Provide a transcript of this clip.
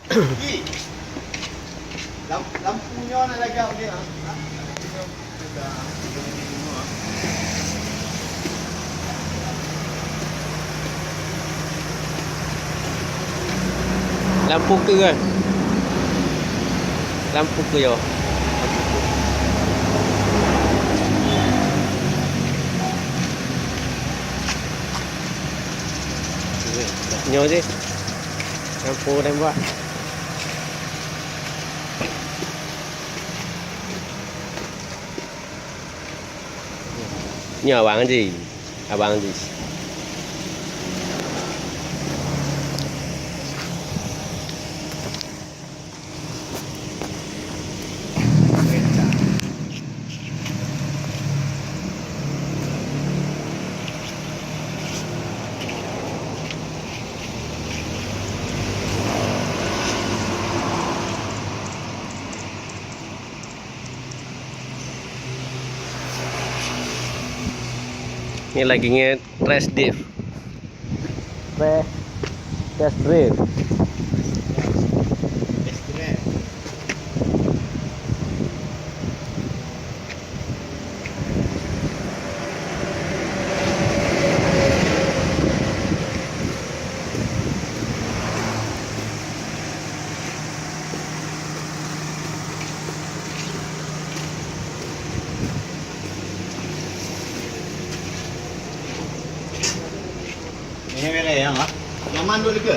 Ki. Lampunya nak lagak dia. Lampu ke kan? Lampu ke ya? Nyo je. Lampu tembak. Ni abang je. Abang je. Ni lagi nge test drive. Test drive. Ini merah yang ah. Nyaman dulu ke?